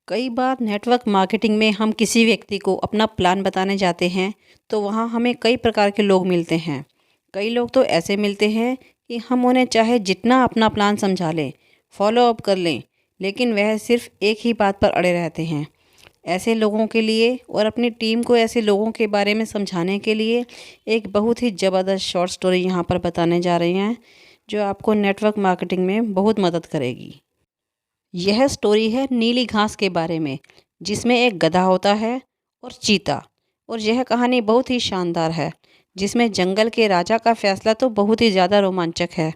कई बार network marketing में हम किसी व्यक्ति को अपना प्लान बताने जाते हैं तो वहाँ हमें कई प्रकार के लोग मिलते हैं। कई लोग तो ऐसे मिलते हैं कि हम उन्हें चाहे जितना अपना प्लान समझा लें, फॉलो अप कर लें, लेकिन वह सिर्फ एक ही बात पर अड़े रहते हैं। ऐसे लोगों के लिए और अपनी टीम को ऐसे लोगों के बारे में समझाने के लिए एक बहुत ही ज़बरदस्त शॉर्ट स्टोरी यहाँ पर बताने जा रहे हैं, जो आपको नेटवर्क मार्केटिंग में बहुत मदद करेगी। यह स्टोरी है नीली घास के बारे में, जिसमें एक गधा होता है और चीता। और यह कहानी बहुत ही शानदार है, जिसमें जंगल के राजा का फैसला तो बहुत ही ज़्यादा रोमांचक है।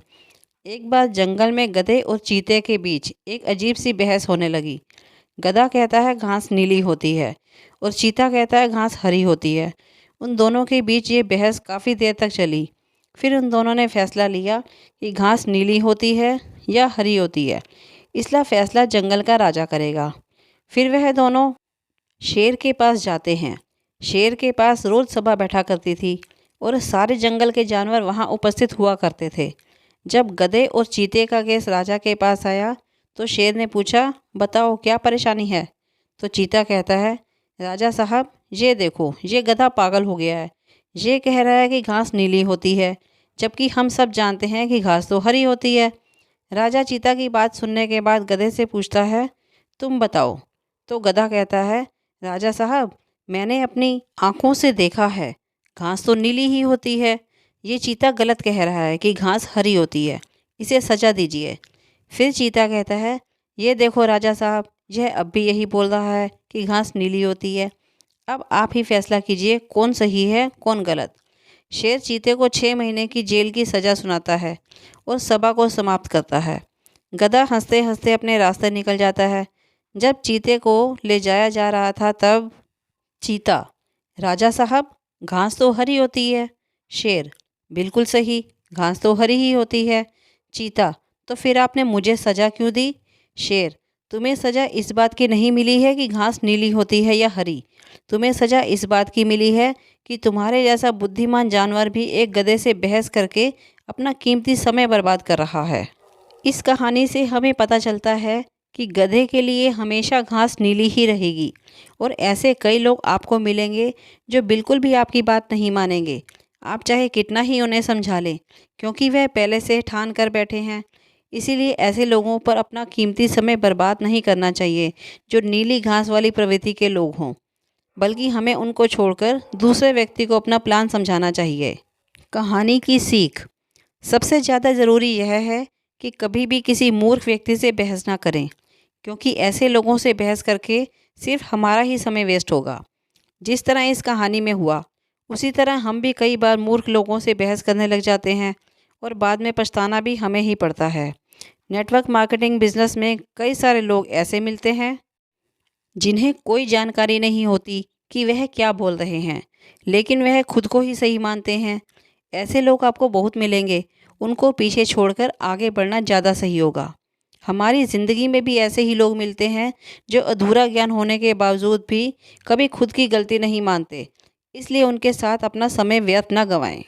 एक बार जंगल में गधे और चीते के बीच एक अजीब सी बहस होने लगी। गधा कहता है घास नीली होती है और चीता कहता है घास हरी होती है। उन दोनों के बीच ये बहस काफ़ी देर तक चली। फिर उन दोनों ने फैसला लिया कि घास नीली होती है या हरी होती है। इसका फैसला जंगल का राजा करेगा। फिर वह दोनों शेर के पास जाते हैं। शेर के पास रोज़ सभा बैठा करती थी और सारे जंगल के जानवर वहाँ उपस्थित हुआ करते थे। जब गधे और चीते का केस राजा के पास आया तो शेर ने पूछा, बताओ क्या परेशानी है। तो चीता कहता है, राजा साहब ये देखो, ये गधा पागल हो गया है। ये कह रहा है कि घास नीली होती है, जबकि हम सब जानते हैं कि घास तो हरी होती है। राजा चीता की बात सुनने के बाद गधे से पूछता है, तुम बताओ। तो गधा कहता है, राजा साहब मैंने अपनी आँखों से देखा है, घास तो नीली ही होती है। ये चीता गलत कह रहा है कि घास हरी होती है, इसे सजा दीजिए। फिर चीता कहता है, ये देखो राजा साहब, यह अब भी यही बोल रहा है कि घास नीली होती है। अब आप ही फैसला कीजिए कौन सही है कौन गलत। शेर चीते को 6 महीने की जेल की सज़ा सुनाता है और सभा को समाप्त करता है। गधा हंसते हंसते अपने रास्ते निकल जाता है। जब चीते को ले जाया जा रहा था तब चीता, राजा साहब घास तो हरी होती है। शेर, बिल्कुल सही, घास तो हरी ही होती है। चीता, तो फिर आपने मुझे सज़ा क्यों दी। शेर, तुम्हें सज़ा इस बात की नहीं मिली है कि घास नीली होती है या हरी, तुम्हें सज़ा इस बात की मिली है कि तुम्हारे जैसा बुद्धिमान जानवर भी एक गधे से बहस करके अपना कीमती समय बर्बाद कर रहा है। इस कहानी से हमें पता चलता है कि गधे के लिए हमेशा घास नीली ही रहेगी और ऐसे कई लोग आपको मिलेंगे जो बिल्कुल भी आपकी बात नहीं मानेंगे, आप चाहे कितना ही उन्हें समझा लें, क्योंकि वह पहले से ठान कर बैठे हैं। इसीलिए ऐसे लोगों पर अपना कीमती समय बर्बाद नहीं करना चाहिए जो नीली घास वाली प्रवृत्ति के लोग हों, बल्कि हमें उनको छोड़कर दूसरे व्यक्ति को अपना प्लान समझाना चाहिए। कहानी की सीख, सबसे ज़्यादा ज़रूरी यह है कि कभी भी किसी मूर्ख व्यक्ति से बहस ना करें, क्योंकि ऐसे लोगों से बहस करके सिर्फ हमारा ही समय वेस्ट होगा। जिस तरह इस कहानी में हुआ, उसी तरह हम भी कई बार मूर्ख लोगों से बहस करने लग जाते हैं और बाद में पछताना भी हमें ही पड़ता है। नेटवर्क मार्केटिंग बिजनेस में कई सारे लोग ऐसे मिलते हैं जिन्हें कोई जानकारी नहीं होती कि वह क्या बोल रहे हैं, लेकिन वह खुद को ही सही मानते हैं। ऐसे लोग आपको बहुत मिलेंगे, उनको पीछे छोड़कर आगे बढ़ना ज़्यादा सही होगा। हमारी ज़िंदगी में भी ऐसे ही लोग मिलते हैं जो अधूरा ज्ञान होने के बावजूद भी कभी खुद की गलती नहीं मानते, इसलिए उनके साथ अपना समय व्यर्थ न गंवाएं।